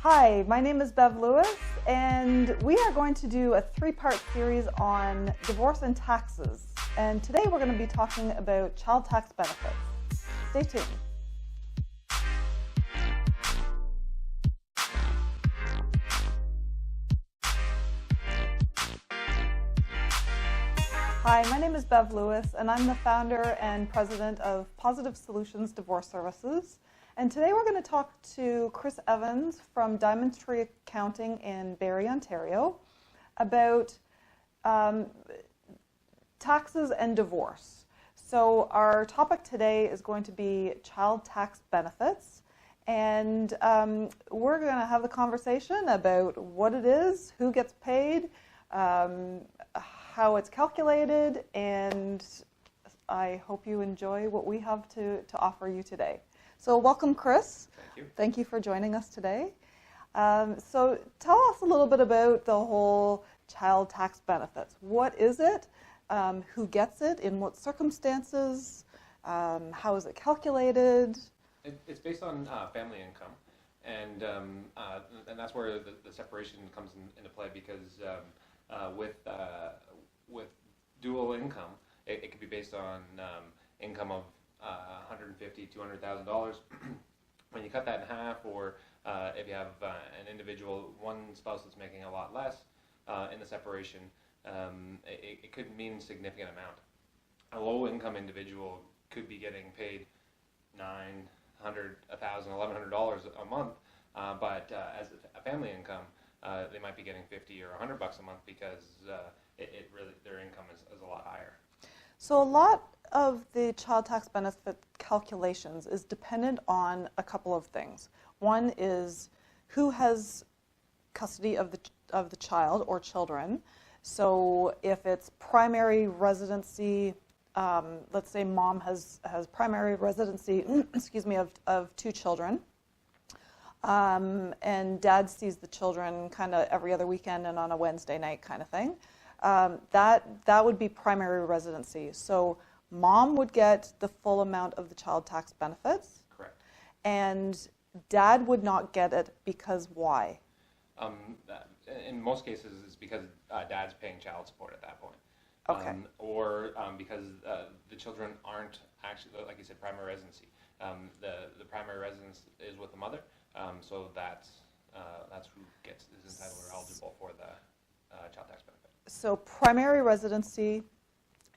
Hi, my name is Bev Lewis, and we are going to do a three-part series on divorce and taxes. And today we're going to be talking about child tax benefits. Stay tuned. Hi, my name is Bev Lewis, and I'm the founder and president of Positive Solutions Divorce Services. And today we're going to talk to Chris Evans from Diamond Tree Accounting in Barrie, Ontario, about taxes and divorce. So our topic today is going to be child tax benefits, and we're going to have the conversation about what it is, who gets paid, how it's calculated, and I hope you enjoy what we have to offer you today. So welcome, Chris. Thank you. Thank you for joining us today. So tell us a little bit about the whole child tax benefits. What is it? Who gets it? In what circumstances? How is it calculated? It's based on family income, and that's where the separation comes into play, because with dual income, it could be based on income of $150,000, $200,000. When you cut that in half, or if you have an individual, one spouse that's making a lot less in the separation, it could mean a significant amount. A low-income individual could be getting paid $900, $1,000, $1,100 a month, but as a family income, they might be getting $50 or $100 a month, because it really, their income is a lot higher. So a lot of the child tax benefit calculations is dependent on a couple of things. One is who has custody of the child or children. So if it's primary residency, let's say mom has primary residency, excuse me, of two children, and dad sees the children kind of every other weekend and on a Wednesday night kind of thing. That would be primary residency. So mom would get the full amount of the child tax benefits. Correct. And dad would not get it because why? In most cases, it's because dad's paying child support at that point. Okay. Or because the children aren't actually, like you said, primary residency. The primary residence is with the mother, so that's who is entitled or eligible for the child tax benefit. So primary residency,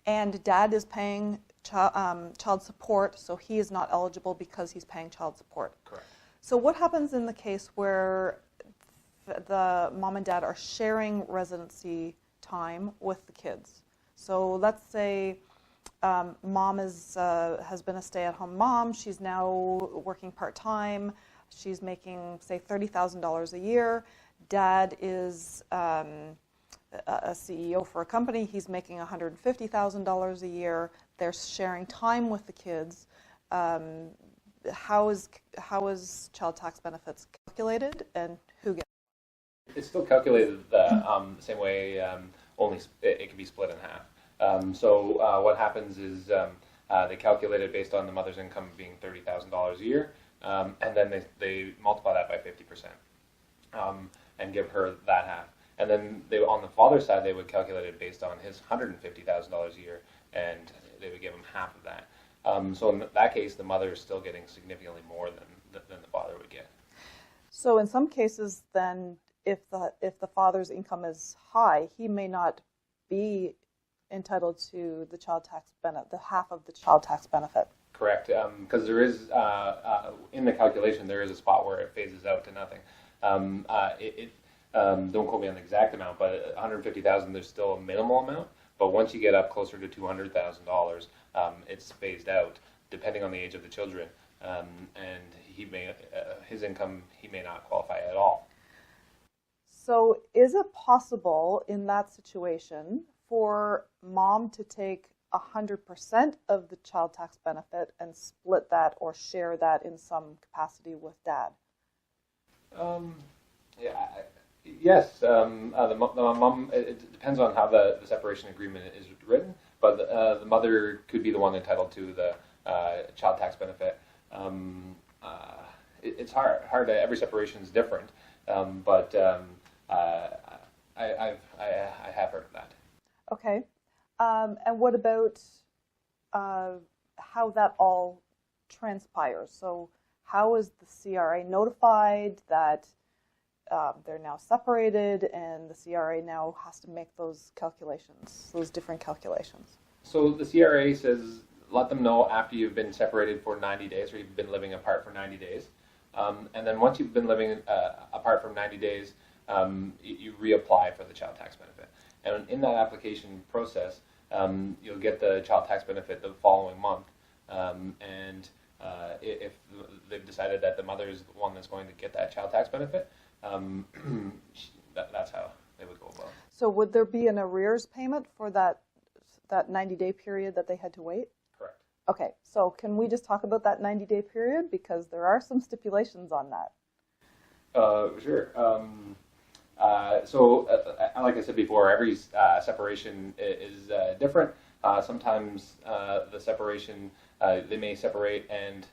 and dad is paying child support, so he is not eligible because he's paying child support. Correct. So what happens in the case where the mom and dad are sharing residency time with the kids? So let's say mom has been a stay-at-home mom. She's now working part-time. She's making, say, $30,000 a year. Dad is a CEO for a company. He's making $150,000 a year. They're sharing time with the kids. How is child tax benefits calculated, and who gets it? It's still calculated the same way, only it can be split in half. So what happens is they calculate it based on the mother's income being $30,000 a year, and then they multiply that by 50%, and give her that half. And then on the father's side, they would calculate it based on his $150,000 a year, and they would give him half of that. So in that case, the mother is still getting significantly more than the father would get. So in some cases, then, if the father's income is high, he may not be entitled to the child tax benefit, the half of the child tax benefit. Correct, because there is in the calculation there is a spot where it phases out to nothing. Don't quote me on the exact amount, but $150,000, there's still a minimal amount. But once you get up closer to $200,000, it's phased out depending on the age of the children, and his income, he may not qualify at all. So is it possible in that situation for mom to take 100% of the child tax benefit and split that or share that in some capacity with dad? Yes. The mom. It depends on how the separation agreement is written, but the mother could be the one entitled to the child tax benefit it's hard. Every separation is different, but I have heard of that. Okay. And what about how that all transpires? So how is the CRA notified that they're now separated, and the CRA now has to make those calculations, those different calculations? So the CRA says let them know after you've been separated for 90 days, or you've been living apart for 90 days. And then once you've been living apart for 90 days, you reapply for the child tax benefit. And in that application process, you'll get the child tax benefit the following month. And if they've decided that the mother is the one that's going to get that child tax benefit, that's how they would go about it. So would there be an arrears payment for that 90-day period that they had to wait? Correct. Okay, so can we just talk about that 90-day period, because there are some stipulations on that? Sure. So, like I said before, every separation is different. Sometimes the separation, they may separate and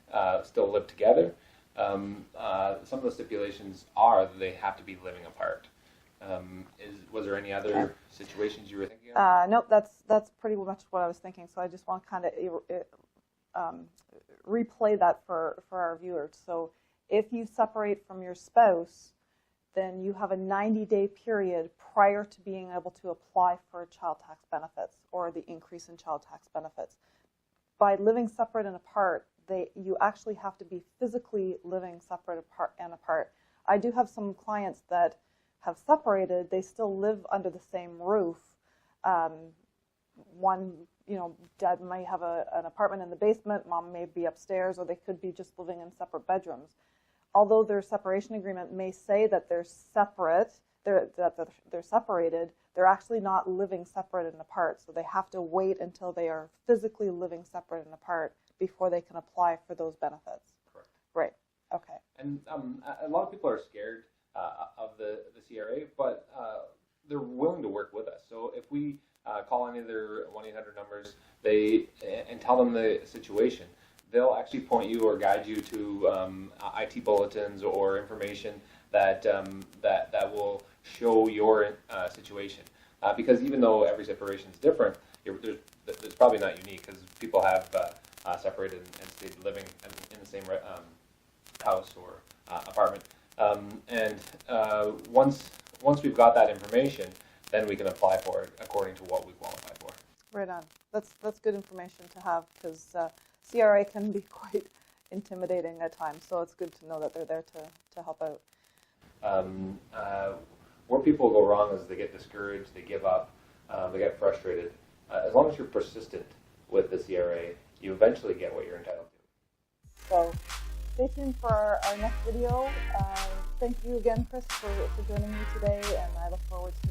still live together. Some of the stipulations are that they have to be living apart. Was there any other situations you were thinking of? Nope, that's pretty much what I was thinking. So I just want to kind of replay that for our viewers. So if you separate from your spouse, then you have a 90-day period prior to being able to apply for child tax benefits or the increase in child tax benefits. By living separate and apart, you actually have to be physically living separate and apart. I do have some clients that have separated. They still live under the same roof. One, dad might have an apartment in the basement, mom may be upstairs, or they could be just living in separate bedrooms. Although their separation agreement may say that they're separate, that they're separated, they're actually not living separate and apart. So they have to wait until they are physically living separate and apart before they can apply for those benefits. Correct. Right. Okay. And a lot of people are scared of the CRA, but they're willing to work with us. So if we call any of their 1-800 numbers and tell them the situation, they'll actually point you or guide you to IT bulletins or information that will show your situation. Because even though every separation is different, it's probably not unique, because people have separated and stayed living in the same house or apartment. And once we've got that information, then we can apply for it according to what we qualify for. Right on. That's good information to have, because CRA can be quite intimidating at times, so it's good to know that they're there to help out. Where people go wrong is they get discouraged, they give up, they get frustrated. As long as you're persistent with the CRA, you eventually get what you're entitled to. So stay tuned for our next video. Thank you again, Chris, for joining me today, and I look forward to